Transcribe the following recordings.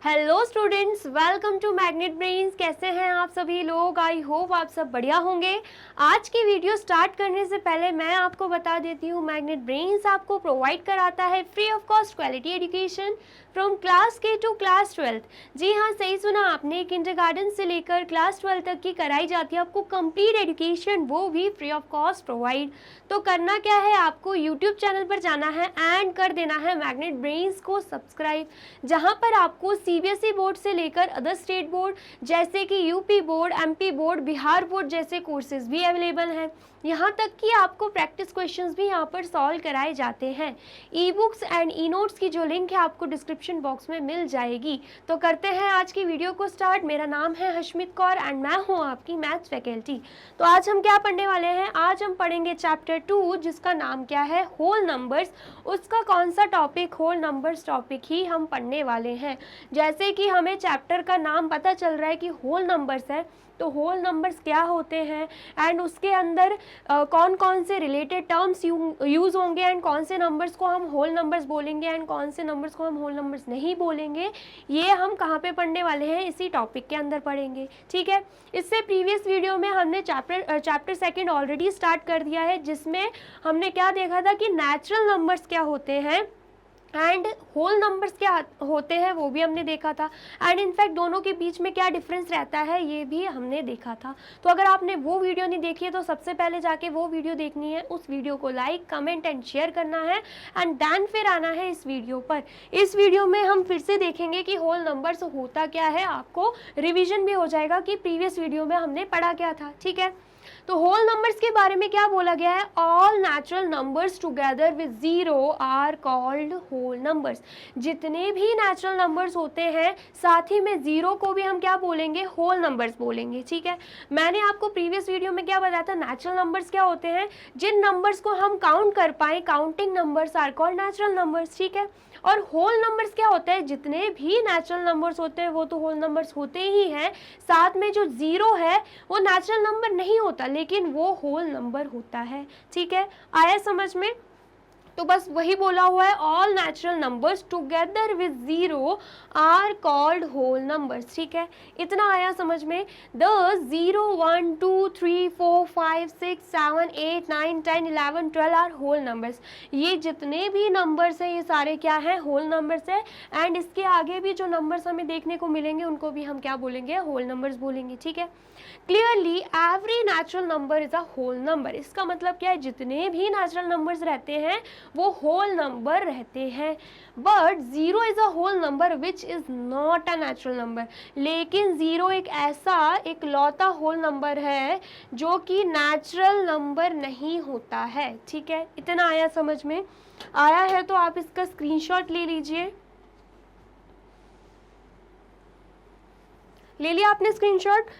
Hello students, welcome to Magnet Brains. कैसे हैं आप सभी लोग? आई होप आप सब बढ़िया होंगे। आज की वीडियो स्टार्ट करने से पहले मैं आपको बता देती हूँ, मैग्नेट ब्रेन्स आपको प्रोवाइड कराता है free of cost quality education from class के टू क्लास 12। जी हाँ, सही सुना आपने, किंडरगार्टन से लेकर क्लास 12 तक की कराई जाती है आपको कंप्लीट एजुकेशन, वो भी फ्री ऑफ कॉस्ट प्रोवाइड। तो करना क्या है, आपको यूट्यूब चैनल पर जाना है एंड कर देना है मैग्नेट ब्रेन्स को सब्सक्राइब, जहाँ पर आपको सीबीएसई बोर्ड से लेकर अदर स्टेट बोर्ड जैसे कि UP board, MP board, Bihar board जैसे कोर्सेज भी अवेलेबल हैं। यहाँ तक कि आपको प्रैक्टिस क्वेश्चंस भी यहाँ पर सॉल्व कराए जाते हैं। E books and e notes की जो लिंक है आपको डिस्क्रिप्शन बॉक्स में मिल जाएगी। तो करते हैं आज की वीडियो को स्टार्ट। मेरा नाम है हशमित कौर एंड मैं हूँ आपकी मैथ्स फैकल्टी। तो आज हम क्या पढ़ने वाले हैं? आज हम पढ़ेंगे चैप्टर 2 जिसका नाम क्या है, होल नंबर्स। उसका कौन सा टॉपिक? होल नंबर्स टॉपिक ही हम पढ़ने वाले हैं। जैसे कि हमें चैप्टर का नाम पता चल रहा है कि होल नंबर्स है, तो होल नंबर्स क्या होते हैं एंड उसके अंदर कौन कौन से रिलेटेड टर्म्स यूज़ होंगे एंड कौन से नंबर्स को हम होल नंबर्स बोलेंगे एंड कौन से नंबर्स को हम होल नंबर्स नहीं बोलेंगे, ये हम कहाँ पे पढ़ने वाले हैं, इसी टॉपिक के अंदर पढ़ेंगे। ठीक है, इससे प्रीवियस वीडियो में हमने चैप्टर सेकेंड ऑलरेडी स्टार्ट कर दिया है, जिसमें हमने क्या देखा था कि नेचुरल नंबर्स क्या होते हैं एंड होल नंबर्स क्या होते हैं, वो भी हमने देखा था। एंड इनफैक्ट दोनों के बीच में क्या डिफरेंस रहता है, ये भी हमने देखा था। तो अगर आपने वो वीडियो नहीं देखी है तो सबसे पहले जाके वो वीडियो देखनी है, उस वीडियो को लाइक, कमेंट एंड शेयर करना है एंड देन फिर आना है इस वीडियो पर। इस वीडियो में हम फिर से देखेंगे कि होल नंबर्स होता क्या है, आपको रिविजन भी हो जाएगा कि प्रीवियस वीडियो में हमने पढ़ा क्या था। ठीक है, तो होल नंबर्स के बारे में क्या बोला गया है, all natural numbers together with zero are called whole numbers. जितने भी नेचुरल नंबर्स होते हैं साथ ही में जीरो को भी हम क्या बोलेंगे, होल नंबर्स बोलेंगे। ठीक है, मैंने आपको प्रीवियस वीडियो में क्या बताया था, नेचुरल नंबर्स क्या होते हैं, जिन नंबर्स को हम काउंट कर पाए, counting numbers are called natural numbers. ठीक है, और होल नंबर्स क्या होता है, जितने भी नेचुरल नंबर्स होते हैं वो तो होल नंबर्स होते ही हैं, साथ में जो जीरो है वो नेचुरल नंबर नहीं होता लेकिन वो होल नंबर होता है। ठीक है, आया समझ में? तो बस वही बोला हुआ है, all natural numbers together with zero are called whole numbers. ठीक है, इतना आया समझ में? The 0, 1, 2, 3, 4, 5, 6, 7, 8, 9, 10, 11, 12 are whole numbers. ये जितने भी नंबर्स हैं ये सारे क्या हैं, होल नंबर्स है। एंड इसके आगे भी जो नंबर्स हमें देखने को मिलेंगे उनको भी हम क्या बोलेंगे, होल नंबर्स बोलेंगे। ठीक है, clearly every natural number is a whole number. इसका मतलब क्या है, जितने भी नेचुरल नंबर्स रहते हैं वो होल नंबर रहते हैं। But zero is a whole number which is not a natural number. लेकिन जीरो एक ऐसा एक लौता होल नंबर है जो कि नेचुरल नंबर नहीं होता है। ठीक है, इतना आया समझ में? आया है तो आप इसका स्क्रीनशॉट ले लीजिए। ले लिया आपने स्क्रीनशॉट?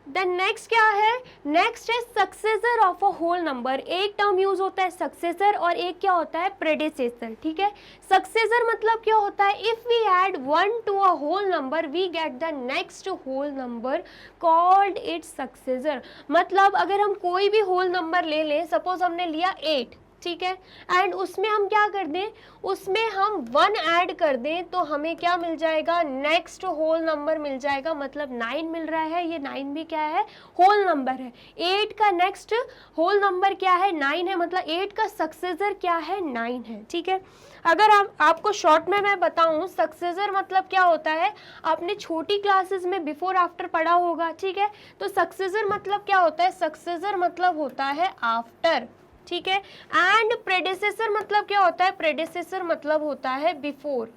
देन नेक्स्ट क्या है, नेक्स्ट है successor of a whole number. एक टर्म यूज होता है सक्सेसर और एक क्या होता है, प्रेडिसेसर। ठीक है, सक्सेसर मतलब क्या होता है, if we add 1 to a whole number we get the next whole number called it successor. मतलब अगर हम कोई भी होल नंबर ले लें, सपोज हमने लिया 8, ठीक है, एंड उसमें हम क्या कर दें, उसमें हम 1 ऐड कर दें तो हमें क्या मिल जाएगा, नेक्स्ट होल नंबर मिल जाएगा। मतलब 9 मिल रहा है, ये 9 भी क्या है, होल नंबर है। 8 का नेक्स्ट होल नंबर क्या है, 9 है, मतलब 8 का सक्सेसर क्या है, 9 है। ठीक है, अगर आपको शॉर्ट में मैं बताऊं सक्सेसर मतलब क्या होता है, आपने छोटी क्लासेस में बिफोर आफ्टर पढ़ा होगा। ठीक है, तो सक्सेसर मतलब क्या होता है, सक्सेसर मतलब होता है आफ्टर। ठीक है, एंड प्रेडिसेसर मतलब क्या होता है, प्रेडिसेसर मतलब होता है बिफोर।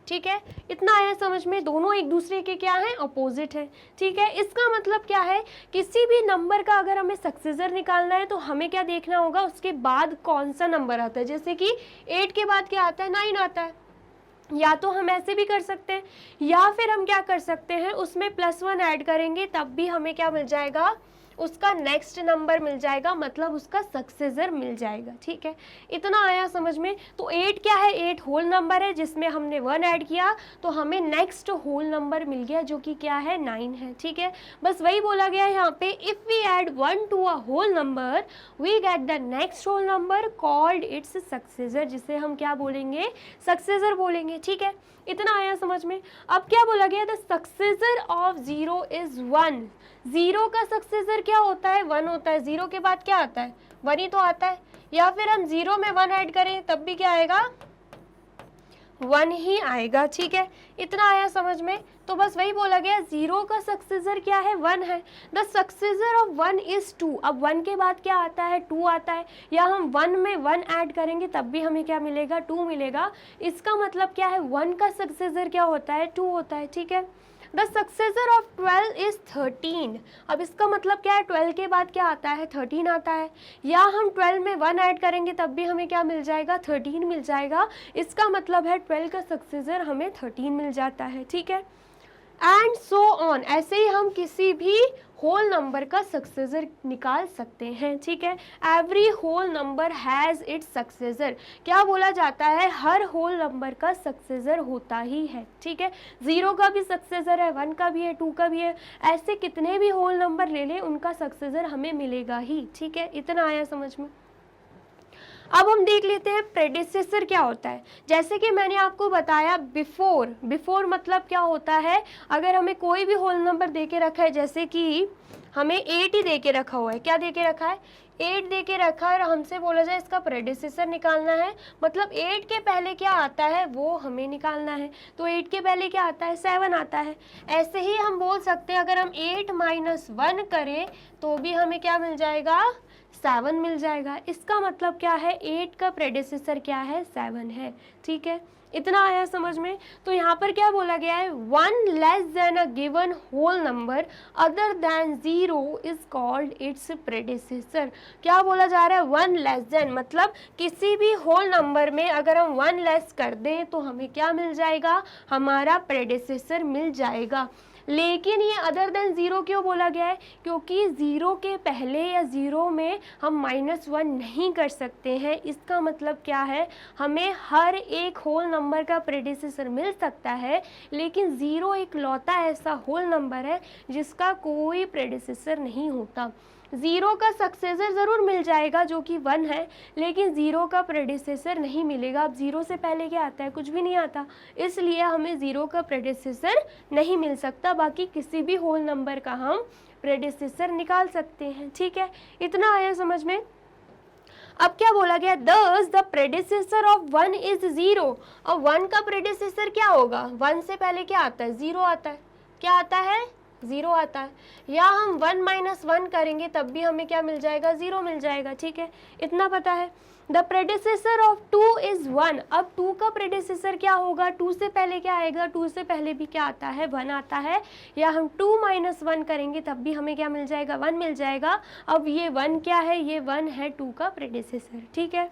ठीक है, इतना आया समझ में? दोनों एक दूसरे के क्या है, अपोजिट है। ठीक है, इसका मतलब क्या है, किसी भी नंबर का अगर हमें सक्सेसर निकालना है तो हमें क्या देखना होगा, उसके बाद कौन सा नंबर आता है। जैसे कि 8 के बाद क्या आता है, 9 आता है। या तो हम ऐसे भी कर सकते हैं या फिर हम क्या कर सकते हैं, उसमें +1 ऐड करेंगे तब भी हमें क्या मिल जाएगा, उसका नेक्स्ट नंबर मिल जाएगा, मतलब उसका सक्सेसर मिल जाएगा। ठीक है, इतना आया समझ में। तो 8 क्या है, 8 होल नंबर है जिसमें हमने 1 ऐड किया तो हमें नेक्स्ट होल नंबर मिल गया जो कि क्या है, 9 है। ठीक है, बस वही बोला गया है यहाँ पे, if we add 1 to a whole number we get the next whole number called its successor, जिसे हम क्या बोलेंगे, सक्सेसर बोलेंगे। ठीक है, इतना आया समझ में। अब क्या बोला गया, द सक्सेसर ऑफ 0 इज 1। 0 का सक्सेसर क्या होता है, 1 होता है। 0 के बाद क्या आता है, 1 ही तो आता है। या फिर हम 0 में 1 ऐड करें तब भी क्या आएगा, 1 ही आएगा। ठीक है, इतना आया समझ में। तो बस वही बोला गया, 0 का सक्सेसर क्या है, 1 है। The successor of 1 is 2। अब 1 के बाद क्या आता है, 2 आता है। या हम 1 में 1 ऐड करेंगे तब भी हमें क्या मिलेगा, 2 मिलेगा। इसका मतलब क्या है, 1 का सक्सेसर क्या होता है, 2 होता है। ठीक है, द सक्सेसर ऑफ 12 इज 13। अब इसका मतलब क्या है, 12 के बाद क्या आता है, 13 आता है। या हम 12 में 1 ऐड करेंगे तब भी हमें क्या मिल जाएगा, 13 मिल जाएगा। इसका मतलब है 12 का सक्सेसर हमें 13 मिल जाता है। ठीक है, एंड सो ऑन, ऐसे ही हम किसी भी होल नंबर का सक्सेसर निकाल सकते हैं। ठीक है, every whole number has its successor. क्या बोला जाता है, हर होल नंबर का सक्सेसर होता ही है। ठीक है, 0 का भी सक्सेसर है, 1 का भी है, 2 का भी है। ऐसे कितने भी होल नंबर ले लें उनका सक्सेसर हमें मिलेगा ही। ठीक है, इतना आया समझ में। अब हम देख लेते हैं प्रेडिसेसर क्या होता है। जैसे कि मैंने आपको बताया बिफोर, बिफोर मतलब क्या होता है, अगर हमें कोई भी होल नंबर दे के रखा है, जैसे कि हमें 8 ही दे के रखा हुआ है, क्या दे के रखा है, 8 दे के रखा है और हमसे बोला जाए इसका प्रेडिसेसर निकालना है, मतलब 8 के पहले क्या आता है वो हमें निकालना है। तो 8 के पहले क्या आता है, 7 आता है। ऐसे ही हम बोल सकते हैं, अगर हम 8 - 1 करें तो भी हमें क्या मिल जाएगा, 7 मिल जाएगा। इसका मतलब क्या है, 8 का प्रेडिसेसर क्या है, 7 है। ठीक है, इतना आया समझ में। तो यहाँ पर क्या बोला गया है, 1 less than a given whole number other than 0 is called its predecessor. क्या बोला जा रहा है, 1 लेस देन मतलब किसी भी होल नंबर में अगर हम 1 लेस कर दें तो हमें क्या मिल जाएगा, हमारा प्रेडिसेसर मिल जाएगा। लेकिन ये अदर देन 0 क्यों बोला गया है, क्योंकि 0 के पहले या 0 में हम -1 नहीं कर सकते हैं। इसका मतलब क्या है, हमें हर एक होल नंबर का प्रेडिसेसर मिल सकता है, लेकिन 0 एक लौता ऐसा होल नंबर है जिसका कोई प्रेडिसेसर नहीं होता। 0 का सक्सेसर ज़रूर मिल जाएगा जो कि 1 है, लेकिन 0 का प्रेडिसेसर नहीं मिलेगा। अब 0 से पहले क्या आता है, कुछ भी नहीं आता, इसलिए हमें 0 का प्रेडिसेसर नहीं मिल सकता। बाकी किसी भी होल नंबर का हम प्रेडिसेसर निकाल सकते हैं। ठीक है, इतना आया समझ में। अब क्या बोला गया, दस द प्रेडिसेसर ऑफ 1 इज 0। और 1 का प्रेडिसेसर क्या होगा, 1 से पहले क्या आता है, 0 आता है। क्या आता है, 0 आता है। या हम 1 - 1 करेंगे तब भी हमें क्या मिल जाएगा, 0 मिल जाएगा। ठीक है, इतना पता है। The predecessor of 2 is 1। अब 2 का प्रेडिसेसर क्या होगा, 2 से पहले क्या आएगा, 2 से पहले भी क्या आता है, 1 आता है। या हम 2 - 1 करेंगे तब भी हमें क्या मिल जाएगा, 1 मिल जाएगा। अब ये 1 क्या है, ये 1 है 2 का प्रेडिसेसर। ठीक है,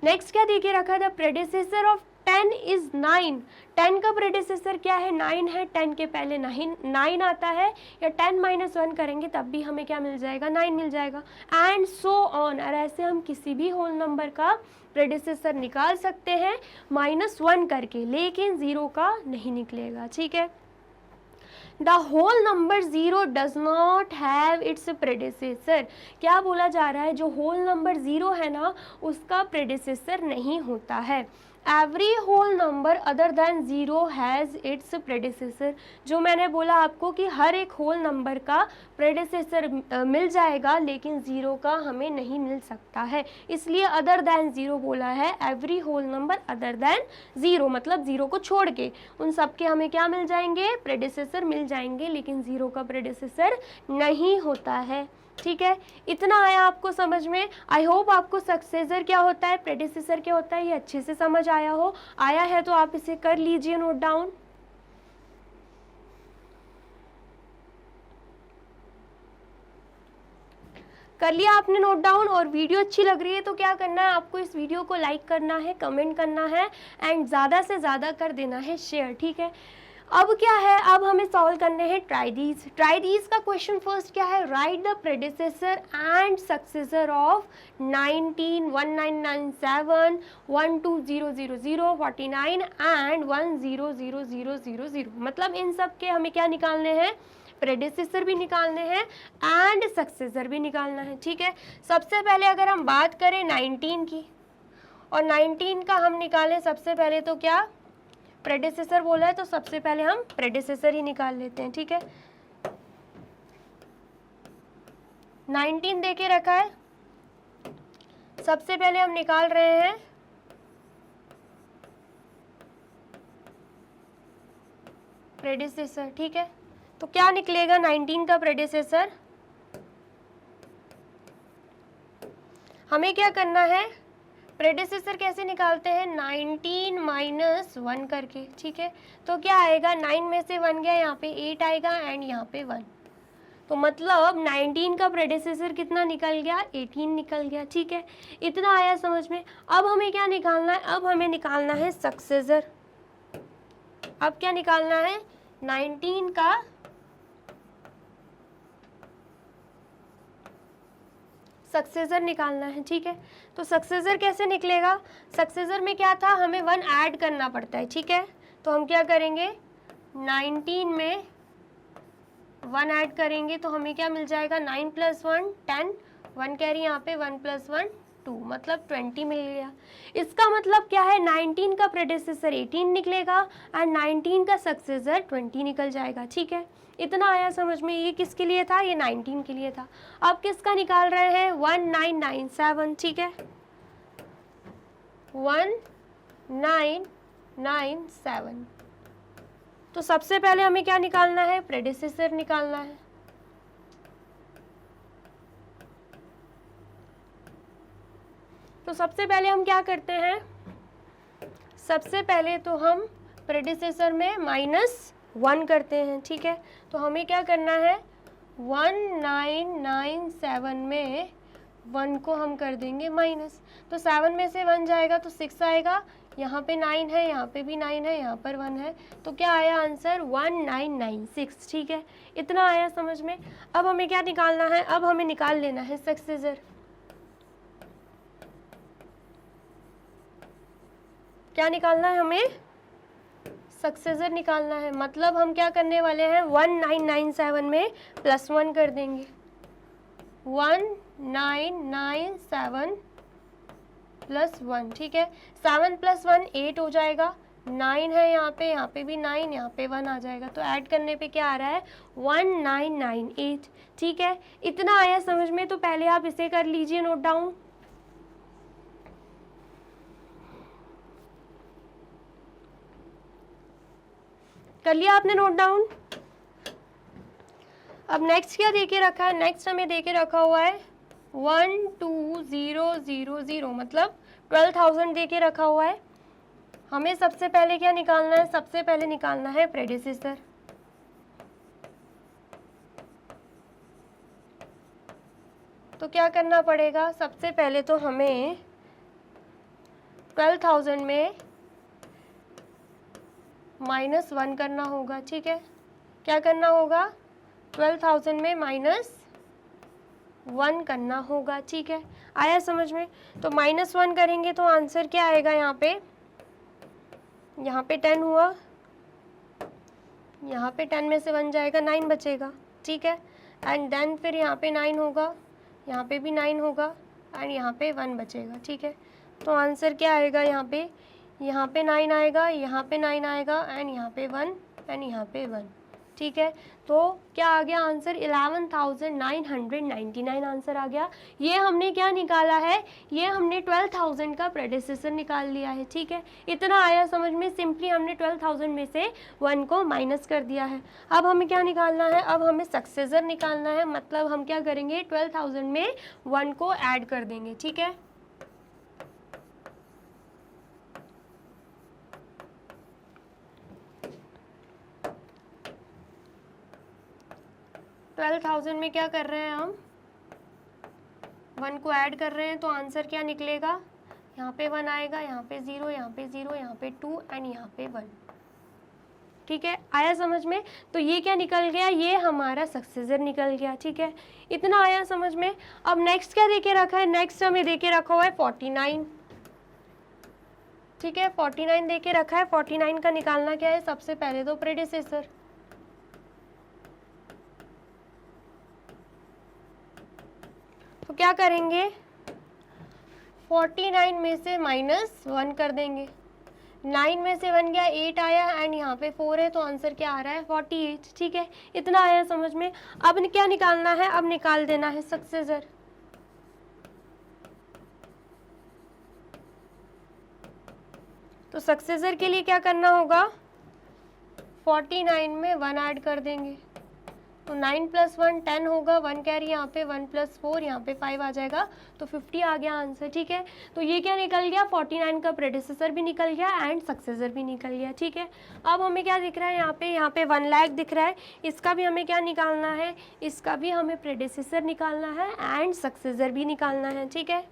नेक्स्ट क्या देके रखा है, द प्रेडिसेसर ऑफ 10 इज 9। 10 का प्रेडिसेसर क्या है, 9 है। 10 के पहले 9 आता है, या 10 - 1 करेंगे तब भी हमें क्या मिल जाएगा, 9 मिल जाएगा। एंड सो ऑन, और ऐसे हम किसी भी होल नंबर का प्रेडिसेसर निकाल सकते हैं -1 करके, लेकिन 0 का नहीं निकलेगा। ठीक है, the whole number 0 does not have its predecessor. क्या बोला जा रहा है, जो होल नंबर 0 है ना उसका प्रेडिसेसर नहीं होता है। Every whole number other than 0 has its predecessor. जो मैंने बोला आपको कि हर एक होल नंबर का प्रेडिसेसर मिल जाएगा, लेकिन 0 का हमें नहीं मिल सकता है, इसलिए अदर देन 0 बोला है। Every whole number other than 0 मतलब 0 को छोड़ के उन सब के हमें क्या मिल जाएंगे, प्रेडिसेसर मिल जाएंगे, लेकिन 0 का प्रेडिसेसर नहीं होता है। ठीक है, इतना आया आपको समझ में। आई होप आपको सक्सेसर क्या होता है, प्रेडिसेसर क्या होता है, ये अच्छे से समझ आया हो। आया है तो आप इसे कर लीजिए नोट डाउन। कर लिया आपने नोट डाउन। और वीडियो अच्छी लग रही है तो क्या करना है, आपको इस वीडियो को लाइक करना है, कमेंट करना है, एंड ज़्यादा से ज़्यादा कर देना है शेयर। ठीक है, अब क्या है, अब हमें सॉल्व करने हैं ट्राइडीज। ट्राइडीज का क्वेश्चन फर्स्ट क्या है, right the predecessor and successor of 19, 1997, 12000, 49 and 100000। मतलब इन सब के हमें क्या निकालने हैं, प्रेडिसेसर भी निकालने हैं एंड सक्सेसर भी निकालना है। ठीक है, सबसे पहले अगर हम बात करें 19 की और 19 का हम निकालें सबसे पहले तो क्या, प्रेडिसेसर बोला है तो सबसे पहले हम प्रेडिसेसर ही निकाल लेते हैं। ठीक है, 19 दे के रखा है, सबसे पहले हम निकाल रहे हैं प्रेडिसेसर। ठीक है, तो क्या निकलेगा 19 का प्रेडिसेसर, हमें क्या करना है, प्रेडिसेसर कैसे निकालते हैं, 19 माइनस 1 करके। ठीक है, तो क्या आएगा, 9 में से 1 गया, यहाँ पे 8 आएगा एंड यहाँ पे 1, तो मतलब 19 का प्रेडिसेसर कितना निकल गया, 18 निकल गया। ठीक है, इतना आया समझ में। अब हमें क्या निकालना है, अब हमें निकालना है सक्सेसर। अब क्या निकालना है, 19 का सक्सेसर निकालना है। ठीक है, तो सक्सेसर कैसे निकलेगा, सक्सेसर में क्या था, हमें 1 ऐड करना पड़ता है। ठीक है, तो हम क्या करेंगे, 19 में 1 ऐड करेंगे तो हमें क्या मिल जाएगा, 9 + 1 10, 1 कैरी यहाँ पे, 1 + 1 2, मतलब 20 मिल गया। इसका मतलब क्या है, 19 का प्रेडिसेसर 18 निकलेगा एंड 19 का सक्सेसर 20 निकल जाएगा। ठीक है, इतना आया समझ में। ये किसके लिए था, ये 19 के लिए था। अब किसका निकाल रहे हैं, 1997। ठीक है, 1997, तो सबसे पहले हमें क्या निकालना है, प्रेडिसेसर निकालना है। तो सबसे पहले हम क्या करते हैं, सबसे पहले तो हम प्रेडिसेसर में -1 करते हैं। ठीक है, तो हमें क्या करना है, 1997 में 1 को हम कर देंगे माइनस, तो 7 में से 1 जाएगा तो 6 आएगा, यहाँ पे 9 है, यहाँ पे भी 9 है, यहाँ पर 1 है, तो क्या आया आंसर, 1996। ठीक है, इतना आया समझ में। अब हमें क्या निकालना है, अब हमें निकाल लेना है सक्सेसर। क्या निकालना है हमें, सक्सेसर निकालना है। मतलब हम क्या करने वाले हैं, 1997 में +1 कर देंगे, 1997 + 1। ठीक है, 7 + 1 8 हो जाएगा, 9 है यहाँ पे भी 9, यहाँ पे 1 आ जाएगा, तो ऐड करने पे क्या आ रहा है, 1998। ठीक है, इतना आया समझ में। तो पहले आप इसे कर लीजिए नोट डाउन। कर लिया आपने नोट डाउन। अब नेक्स्ट क्या देके रखा है, नेक्स्ट हमें देके रखा हुआ है 12000, मतलब 12,000 देके रखा हुआ है। हमें सबसे पहले क्या निकालना है, सबसे पहले निकालना है प्रेडिसेसर। तो क्या करना पड़ेगा, सबसे पहले तो हमें 12,000 में -1 करना होगा। ठीक है, क्या करना होगा, 12,000 में -1 करना होगा। ठीक है, आया समझ में। तो -1 करेंगे तो आंसर क्या आएगा, यहाँ पे 10 हुआ, यहाँ पे 10 में से 1 जाएगा, 9 बचेगा। ठीक है, एंड देन फिर यहाँ पे 9 होगा, यहाँ पे भी 9 होगा एंड यहाँ पे 1 बचेगा। ठीक है, तो आंसर क्या आएगा, यहाँ पे 9 आएगा, यहाँ पे 9 आएगा एंड यहाँ पे 1 एंड यहाँ पे 1। ठीक है, तो क्या आ गया आंसर, 11,999 आंसर आ गया। ये हमने क्या निकाला है, ये हमने 12,000 का प्रेडिसेसर निकाल लिया है। ठीक है, इतना आया समझ में। सिंपली हमने 12,000 में से 1 को माइनस कर दिया है। अब हमें क्या निकालना है, अब हमें सक्सेसर निकालना है। मतलब हम क्या करेंगे, 12,000 में 1 को ऐड कर देंगे। ठीक है, $12,000 में क्या कर रहे हैं हम, 1 को ऐड कर रहे हैं, तो आंसर क्या निकलेगा, यहाँ पे 1 आएगा, यहाँ पे 0, यहाँ पे 0, यहाँ पे 2 एंड यहाँ पे 1। ठीक है, आया समझ में। तो ये क्या निकल गया, ये हमारा सक्सेसर निकल गया, ठीक है, इतना आया समझ में। अब नेक्स्ट क्या देके रखा है, नेक्स्ट हमें देके रखा हुआ है 49, ठीक है, 49 देके रखा है। 49 का निकालना क्या है, सबसे पहले तो प्रेडिसेसर, तो क्या करेंगे 49 में से -1 कर देंगे, 9 में से 1 गया, 8 आया एंड यहाँ पे 4 है, तो आंसर क्या आ रहा है 48, ठीक है, इतना आया समझ में। अब क्या निकालना है, अब निकाल देना है सक्सेसर। तो सक्सेसर के लिए क्या करना होगा, 49 में 1 ऐड कर देंगे, तो 9 + 1 10 होगा, 1 कैरी यहाँ पे, 1 + 4 यहाँ पे 5 आ जाएगा, तो 50 आ गया आंसर, ठीक है। तो ये क्या निकल गया, 49 का प्रेडिसेसर भी निकल गया एंड सक्सेसर भी निकल गया, ठीक है। अब हमें क्या दिख रहा है, यहाँ पे 1 लाख दिख रहा है, इसका भी हमें क्या निकालना है, इसका भी हमें प्रेडिसेसर निकालना है एंड सक्सेसर भी निकालना है, ठीक है।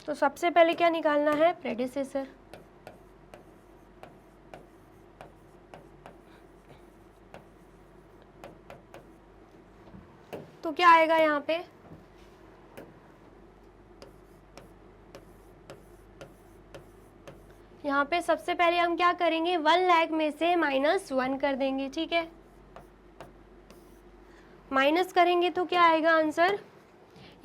तो सबसे पहले क्या निकालना है, प्रेडिसेसर। तो क्या आएगा यहाँ पे, यहाँ पे सबसे पहले हम क्या करेंगे, 1 लाख में से -1 कर देंगे, ठीक है, माइनस करेंगे तो क्या आएगा आंसर,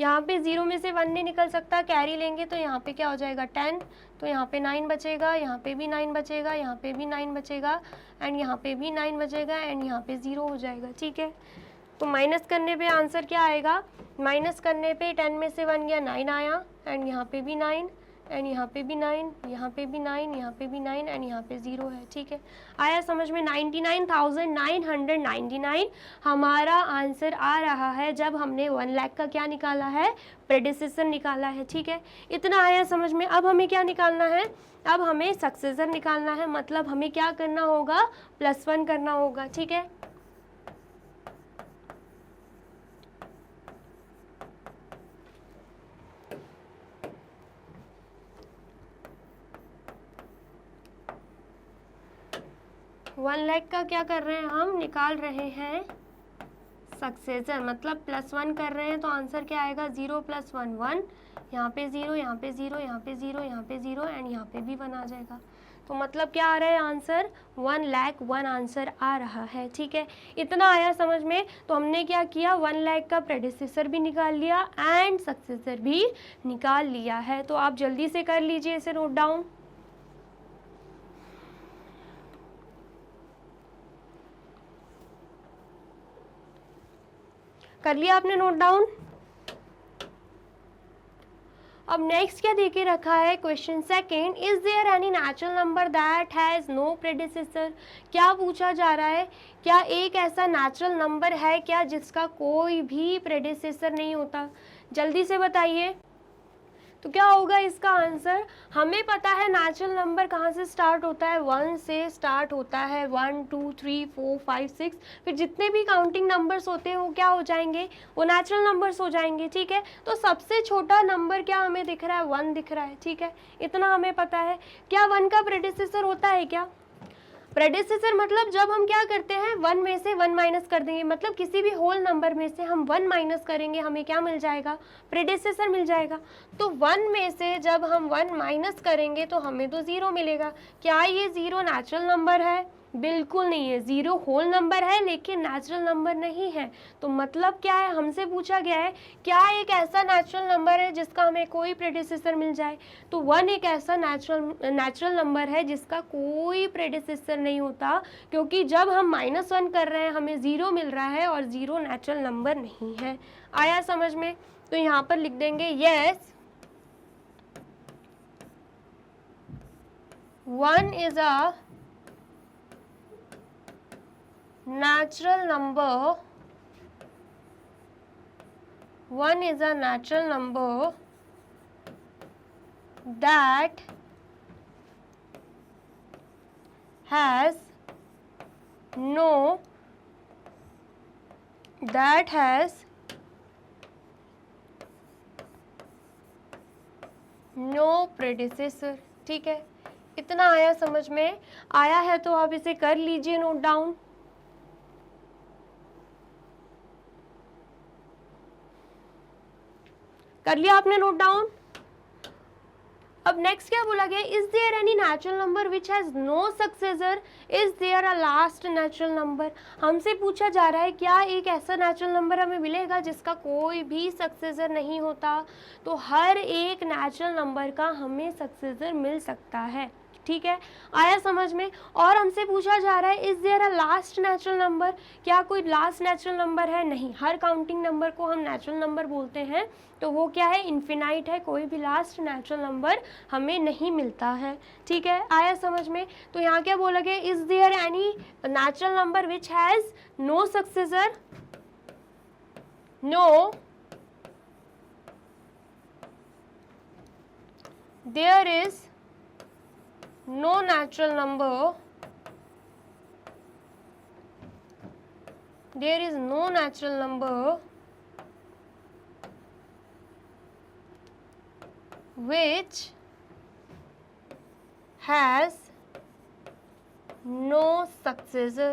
यहाँ पे 0 में से 1 नहीं निकल सकता, कैरी लेंगे तो यहाँ पे क्या हो जाएगा 10, तो यहाँ पे 9 बचेगा, यहाँ पे भी 9 बचेगा, यहाँ पे भी 9 बचेगा एंड यहाँ पे भी 9 बचेगा एंड यहाँ पे 0 हो जाएगा, ठीक है। तो माइनस करने पे आंसर क्या आएगा, माइनस करने पे 10 में से 1 गया, 9 आया एंड यहाँ पे भी 9 एंड यहाँ पे भी 9, यहाँ पे भी 9, यहाँ पे भी 9 एंड यहाँ पे 0 है, ठीक है, आया समझ में। 99,999 हमारा आंसर आ रहा है जब हमने 1 लाख का क्या निकाला है, प्रेडिसेसर निकाला है, ठीक है, इतना आया समझ में। अब हमें क्या निकालना है, अब हमें सक्सेसर निकालना है, मतलब हमें क्या करना होगा, +1 करना होगा, ठीक है। वन लाख का क्या कर रहे हैं, हम निकाल रहे हैं सक्सेसर, मतलब +1 कर रहे हैं, तो आंसर क्या आएगा, 0 + 1 1, यहाँ पे 0, यहाँ पे 0, यहाँ पे 0, यहाँ पे 0 एंड यहाँ पे भी 1 आ जाएगा। तो मतलब क्या आ रहा है आंसर, 1 लाख 1 आंसर आ रहा है, ठीक है, इतना आया समझ में। तो हमने क्या किया, 1 लाख का प्रेडिसेसर भी निकाल लिया एंड सक्सेसर भी निकाल लिया है। तो आप जल्दी से कर लीजिए इसे नोट डाउन। कर लिया आपने नोट डाउन। अब नेक्स्ट क्या देके रखा है, question second, is there any natural number that has no predecessor. क्या पूछा जा रहा है, क्या एक ऐसा नेचुरल नंबर है क्या जिसका कोई भी प्रेडिसेसर नहीं होता, जल्दी से बताइए। तो क्या होगा इसका आंसर, हमें पता है नेचुरल नंबर कहाँ से स्टार्ट होता है, 1 से स्टार्ट होता है, 1 2 3 4 5 6, फिर जितने भी काउंटिंग नंबर्स होते हैं वो क्या हो जाएंगे, वो नेचुरल नंबर्स हो जाएंगे, ठीक है। तो सबसे छोटा नंबर क्या हमें दिख रहा है, 1 दिख रहा है, ठीक है, इतना हमें पता है। क्या 1 का प्रेडिसेसर होता है क्या, प्रेडिसेसर मतलब जब हम क्या करते हैं 1 में से 1 माइनस कर देंगे, मतलब किसी भी होल नंबर में से हम 1 माइनस करेंगे, हमें क्या मिल जाएगा, प्रेडिसेसर मिल जाएगा। तो 1 में से जब हम 1 माइनस करेंगे तो हमें तो 0 मिलेगा। क्या ये 0 नेचुरल नंबर है, बिल्कुल नहीं है, 0 होल नंबर है लेकिन नेचुरल नंबर नहीं है। तो मतलब क्या है, हमसे पूछा गया है क्या एक ऐसा नेचुरल नंबर है जिसका हमें कोई प्रेडिसेसर मिल जाए। तो 1 एक ऐसा नेचुरल नंबर है जिसका कोई प्रेडिसेसर नहीं होता, क्योंकि जब हम -1 कर रहे हैं हमें 0 मिल रहा है और 0 नेचुरल नंबर नहीं है। आया समझ में। तो यहाँ पर लिख देंगे yes 1 is a natural number, 1 is a natural number that has no no predecessor. ठीक है, इतना आया समझ में? आया है तो आप इसे कर लीजिए नोट डाउन। कर लिया आपने नोट डाउन? अब नेक्स्ट क्या बोला गया, is there any natural number which has no successor, is there a last natural number. हमसे पूछा जा रहा है क्या एक ऐसा नेचुरल नंबर हमें मिलेगा जिसका कोई भी सक्सेसर नहीं होता। तो हर एक नेचुरल नंबर का हमें सक्सेसर मिल सकता है। ठीक है, आया समझ में? और हमसे पूछा जा रहा है is there a last natural number, क्या कोई लास्ट नेचुरल नंबर है? नहीं, हर काउंटिंग नंबर को हम नेचुरल नंबर बोलते हैं, तो वो क्या है, इन्फिनाइट है, कोई भी लास्ट नेचुरल नंबर हमें नहीं मिलता है। ठीक है, आया समझ में? तो यहाँ क्या बोला गया, is there any natural number which has no successor, no there is no natural number, there is no natural number which has no successor।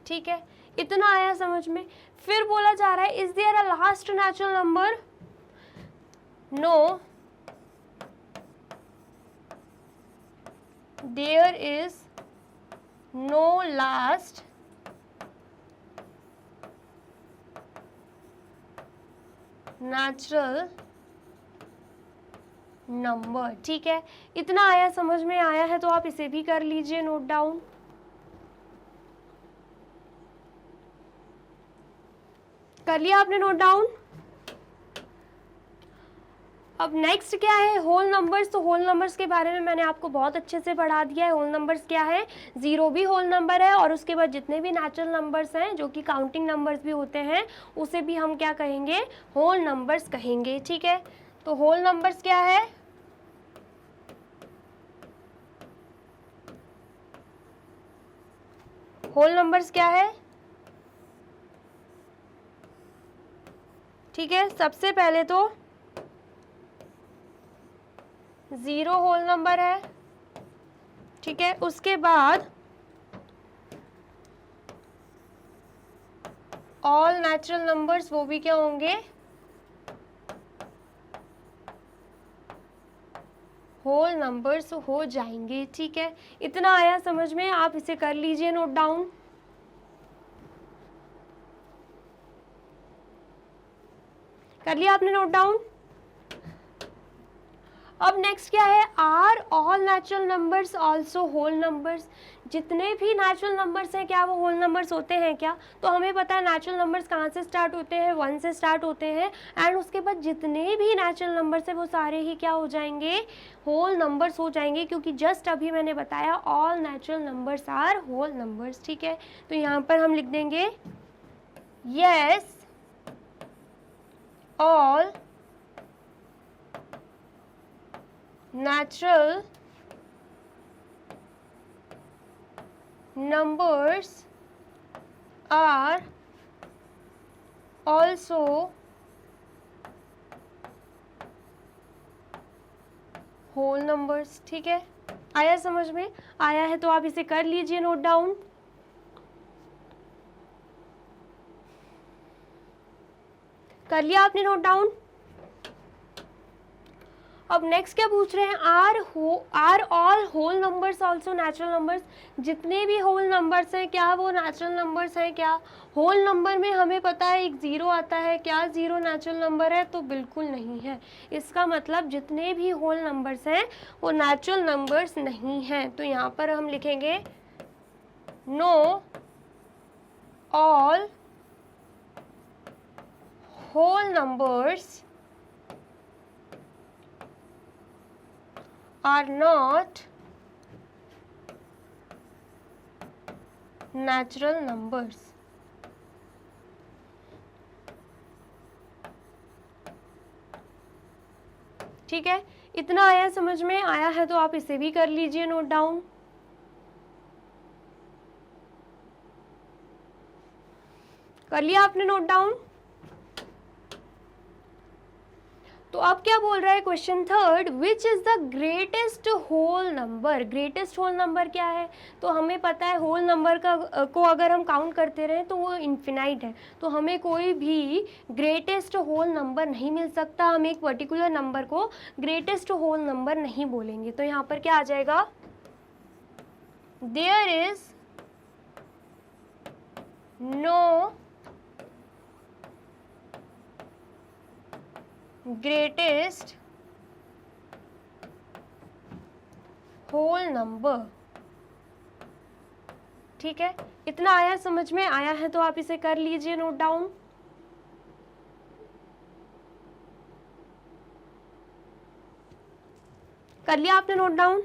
ठीक है, इतना आया समझ में? फिर बोला जा रहा है is there a last natural number, no there is no last natural number। ठीक है, इतना आया समझ में? आया है तो आप इसे भी कर लीजिए नोट डाउन। कर लिया आपने नोट डाउन? अब नेक्स्ट क्या है, होल नंबर्स। तो होल नंबर्स के बारे में मैंने आपको बहुत अच्छे से पढ़ा दिया है। होल नंबर्स क्या है, जीरो भी होल नंबर है, और उसके बाद जितने भी नेचुरल नंबर्स हैं जो कि काउंटिंग नंबर्स भी होते हैं उसे भी हम क्या कहेंगे, होल नंबर्स कहेंगे। ठीक है, तो होल नंबर्स क्या है, होल नंबर्स क्या है? ठीक है, सबसे पहले तो जीरो होल नंबर है। ठीक है, उसके बाद ऑल नेचुरल नंबर्स, वो भी क्या होंगे, होल नंबर्स हो जाएंगे। ठीक है, इतना आया समझ में? आप इसे कर लीजिए नोट डाउन। कर लिया आपने नोट डाउन? अब नेक्स्ट क्या है, are all natural numbers also whole numbers. जितने भी नेचुरल नंबर्स हैं क्या वो होल नंबर्स होते हैं क्या? तो हमें पता है नेचुरल नंबर्स कहाँ से स्टार्ट होते हैं, 1 से स्टार्ट होते हैं, एंड उसके बाद जितने भी नेचुरल नंबर्स हैं वो सारे ही क्या हो जाएंगे, होल नंबर्स हो जाएंगे, क्योंकि जस्ट अभी मैंने बताया all natural numbers are whole numbers. ठीक है, तो यहाँ पर हम लिख देंगे yes all natural numbers are also whole numbers। ठीक है, आया समझ में? आया है तो आप इसे कर लीजिए नोट डाउन। कर लिया आपने नोट डाउन? अब नेक्स्ट क्या पूछ रहे हैं, are all whole numbers also natural numbers. जितने भी होल नंबर्स हैं क्या वो नेचुरल नंबर्स हैं क्या? होल नंबर में हमें पता है एक जीरो आता है, क्या जीरो नेचुरल नंबर है? तो बिल्कुल नहीं है। इसका मतलब जितने भी होल नंबर्स हैं वो नेचुरल नंबर्स नहीं हैं। तो यहाँ पर हम लिखेंगे no all whole numbers are not natural numbers। ठीक है, इतना आया समझ में? आया है तो आप इसे भी कर लीजिए नोट डाउन। कर लिया आपने नोट डाउन? अब क्या बोल रहा है question third, which is the greatest whole number. Greatest whole number क्या है, तो हमें पता है होल नंबर को अगर हम काउंट करते रहें तो वो इन्फिनाइट है, तो हमें कोई भी ग्रेटेस्ट होल नंबर नहीं मिल सकता, हम एक पर्टिकुलर नंबर को ग्रेटेस्ट होल नंबर नहीं बोलेंगे। तो यहाँ पर क्या आ जाएगा, there is no greatest whole number. ठीक है, इतना आया समझ में, आया है तो आप इसे कर लीजिए नोट डाउन। कर लिया आपने नोट डाउन।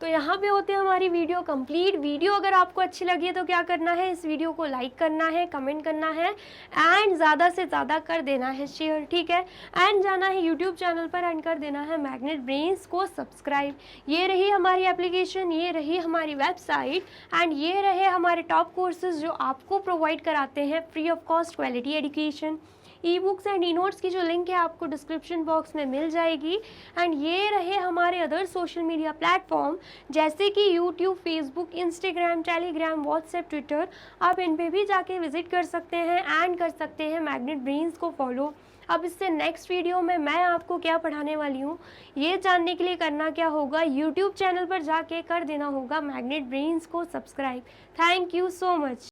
तो यहाँ पे होते हैं हमारी वीडियो कंप्लीट। वीडियो अगर आपको अच्छी लगी है तो क्या करना है, इस वीडियो को लाइक करना है, कमेंट करना है एंड ज़्यादा से ज़्यादा कर देना है शेयर। ठीक है, एंड जाना है यूट्यूब चैनल पर एंड कर देना है मैग्नेट ब्रेन्स को सब्सक्राइब। ये रही हमारी एप्लीकेशन, ये रही हमारी वेबसाइट एंड ये रहे हमारे टॉप कोर्सेज जो आपको प्रोवाइड कराते हैं free of cost quality education. E books and e notes की जो लिंक है आपको डिस्क्रिप्शन बॉक्स में मिल जाएगी। एंड ये रहे हमारे अदर सोशल मीडिया प्लेटफॉर्म जैसे कि YouTube, Facebook, Instagram, Telegram, WhatsApp, Twitter. आप इन पे भी जाके विजिट कर सकते हैं एंड कर सकते हैं मैग्नेट ब्रेन्स को फॉलो। अब इससे नेक्स्ट वीडियो में मैं आपको क्या पढ़ाने वाली हूँ ये जानने के लिए करना क्या होगा, यूट्यूब चैनल पर जाके कर देना होगा मैग्नेट ब्रेन्स को subscribe. Thank you so much.